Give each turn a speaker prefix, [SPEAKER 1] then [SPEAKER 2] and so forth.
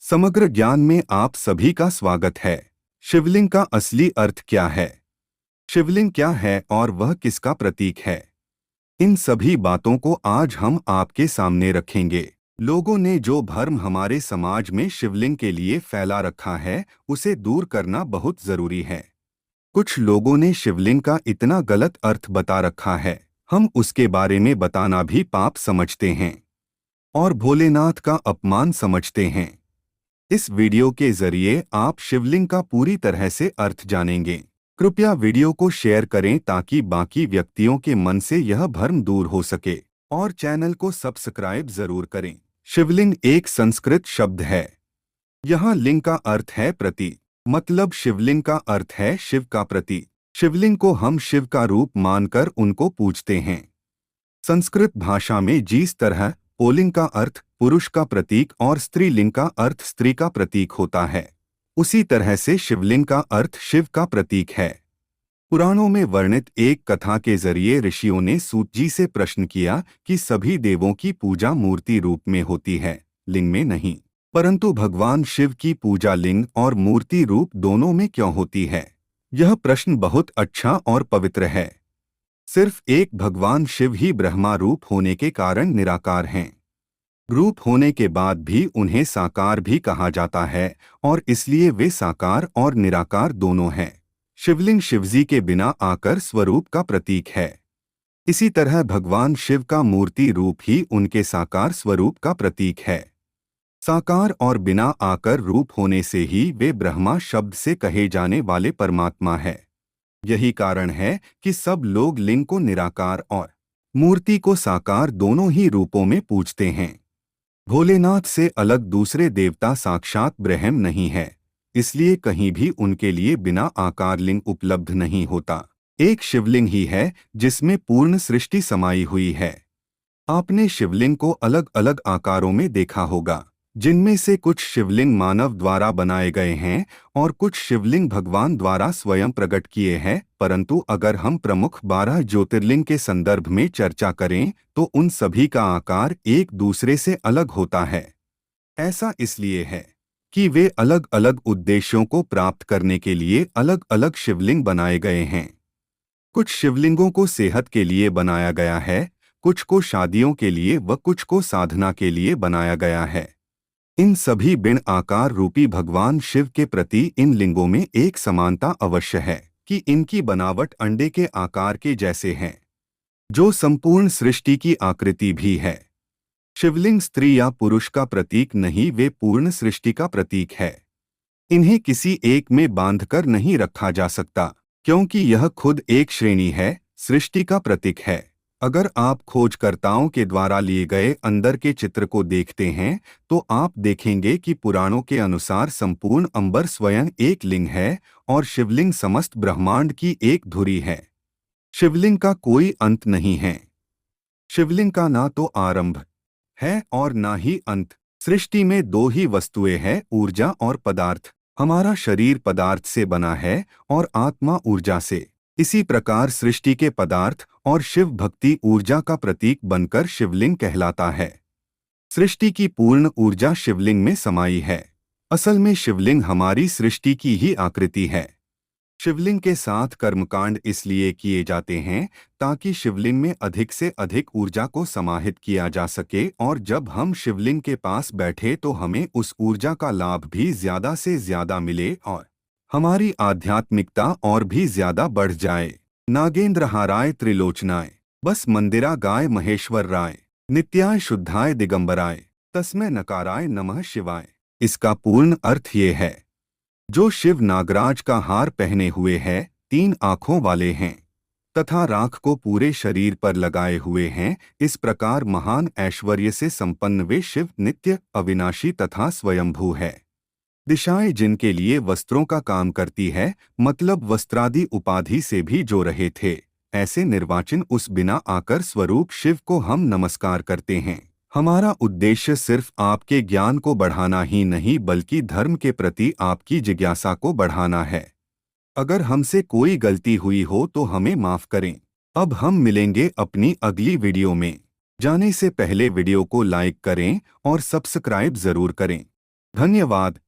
[SPEAKER 1] समग्र ज्ञान में आप सभी का स्वागत है। शिवलिंग का असली अर्थ क्या है? शिवलिंग क्या है और वह किसका प्रतीक है? इन सभी बातों को आज हम आपके सामने रखेंगे। लोगों ने जो भ्रम हमारे समाज में शिवलिंग के लिए फैला रखा है, उसे दूर करना बहुत जरूरी है। कुछ लोगों ने शिवलिंग का इतना गलत अर्थ बता रखा है, हम उसके बारे में बताना भी पाप समझते हैं और भोलेनाथ का अपमान समझते हैं। इस वीडियो के जरिए आप शिवलिंग का पूरी तरह से अर्थ जानेंगे। कृपया वीडियो को शेयर करें ताकि बाकी व्यक्तियों के मन से यह भ्रम दूर हो सके और चैनल को सब्सक्राइब जरूर करें। शिवलिंग एक संस्कृत शब्द है। यहाँ लिंग का अर्थ है प्रतीक, मतलब शिवलिंग का अर्थ है शिव का प्रतीक। शिवलिंग को हम शिव का रूप मानकर उनको पूजते हैं। संस्कृत भाषा में जिस तरह पुल्लिंग का अर्थ पुरुष का प्रतीक और स्त्रीलिंग का अर्थ स्त्री का प्रतीक होता है, उसी तरह से शिवलिंग का अर्थ शिव का प्रतीक है। पुराणों में वर्णित एक कथा के जरिए ऋषियों ने सूत जी से प्रश्न किया कि सभी देवों की पूजा मूर्ति रूप में होती है, लिंग में नहीं, परंतु भगवान शिव की पूजा लिंग और मूर्ति रूप दोनों में क्यों होती है? यह प्रश्न बहुत अच्छा और पवित्र है। सिर्फ एक भगवान शिव ही ब्रह्मा रूप होने के कारण निराकार हैं। रूप होने के बाद भी उन्हें साकार भी कहा जाता है और इसलिए वे साकार और निराकार दोनों हैं। शिवलिंग शिवजी के बिना आकर स्वरूप का प्रतीक है। इसी तरह भगवान शिव का मूर्ति रूप ही उनके साकार स्वरूप का प्रतीक है। साकार और बिना आकर रूप होने से ही वे ब्रह्मा शब्द से कहे जाने वाले परमात्मा है। यही कारण है कि सब लोग लिंग को निराकार और मूर्ति को साकार दोनों ही रूपों में पूजते हैं। भोलेनाथ से अलग दूसरे देवता साक्षात ब्रह्म नहीं है, इसलिए कहीं भी उनके लिए बिना आकार लिंग उपलब्ध नहीं होता। एक शिवलिंग ही है जिसमें पूर्ण सृष्टि समाई हुई है। आपने शिवलिंग को अलग अलग आकारों में देखा होगा, जिनमें से कुछ शिवलिंग मानव द्वारा बनाए गए हैं और कुछ शिवलिंग भगवान द्वारा स्वयं प्रकट किए हैं। परंतु अगर हम प्रमुख 12 ज्योतिर्लिंग के संदर्भ में चर्चा करें तो उन सभी का आकार एक दूसरे से अलग होता है। ऐसा इसलिए है कि वे अलग अलग उद्देश्यों को प्राप्त करने के लिए अलग अलग शिवलिंग बनाए गए हैं। कुछ शिवलिंगों को सेहत के लिए बनाया गया है, कुछ को शादियों के लिए व कुछ को साधना के लिए बनाया गया है। इन सभी बिन आकार रूपी भगवान शिव के प्रति इन लिंगों में एक समानता अवश्य है कि इनकी बनावट अंडे के आकार के जैसे हैं, जो संपूर्ण सृष्टि की आकृति भी है। शिवलिंग स्त्री या पुरुष का प्रतीक नहीं, वे पूर्ण सृष्टि का प्रतीक है। इन्हें किसी एक में बांधकर नहीं रखा जा सकता, क्योंकि यह खुद एक श्रेणी है, सृष्टि का प्रतीक है। अगर आप खोजकर्ताओं के द्वारा लिए गए अंदर के चित्र को देखते हैं तो आप देखेंगे कि पुराणों के अनुसार संपूर्ण अंबर स्वयं एक लिंग है और शिवलिंग समस्त ब्रह्मांड की एक धुरी है। शिवलिंग का कोई अंत नहीं है। शिवलिंग का ना तो आरंभ है और ना ही अंत। सृष्टि में दो ही वस्तुएं हैं, ऊर्जा और पदार्थ। हमारा शरीर पदार्थ से बना है और आत्मा ऊर्जा से। इसी प्रकार सृष्टि के पदार्थ और शिव भक्ति ऊर्जा का प्रतीक बनकर शिवलिंग कहलाता है। सृष्टि की पूर्ण ऊर्जा शिवलिंग में समाई है। असल में शिवलिंग हमारी सृष्टि की ही आकृति है। शिवलिंग के साथ कर्मकांड इसलिए किए जाते हैं ताकि शिवलिंग में अधिक से अधिक ऊर्जा को समाहित किया जा सके और जब हम शिवलिंग के पास बैठे तो हमें उस ऊर्जा का लाभ भी ज्यादा से ज्यादा मिले और हमारी आध्यात्मिकता और भी ज्यादा बढ़ जाए। नागेंद्र हाराय त्रिलोचनाय बस मंदिरा गाय महेश्वर राय नित्याय शुद्धाय दिगंबराय तस्मै नकाराय नमः शिवाय। इसका पूर्ण अर्थ ये है, जो शिव नागराज का हार पहने हुए है, 3 आँखों वाले हैं तथा राख को पूरे शरीर पर लगाए हुए हैं, इस प्रकार महान ऐश्वर्य से संपन्न वे शिव नित्य अविनाशी तथा स्वयंभू है। दिशाएं जिनके लिए वस्त्रों का काम करती है, मतलब वस्त्रादि उपाधि से भी जो रहे थे, ऐसे निर्वाचिन उस बिना आकर स्वरूप शिव को हम नमस्कार करते हैं। हमारा उद्देश्य सिर्फ आपके ज्ञान को बढ़ाना ही नहीं बल्कि धर्म के प्रति आपकी जिज्ञासा को बढ़ाना है। अगर हमसे कोई गलती हुई हो तो हमें माफ करें। अब हम मिलेंगे अपनी अगली वीडियो में। जाने से पहले वीडियो को लाइक करें और सब्सक्राइब जरूर करें। धन्यवाद।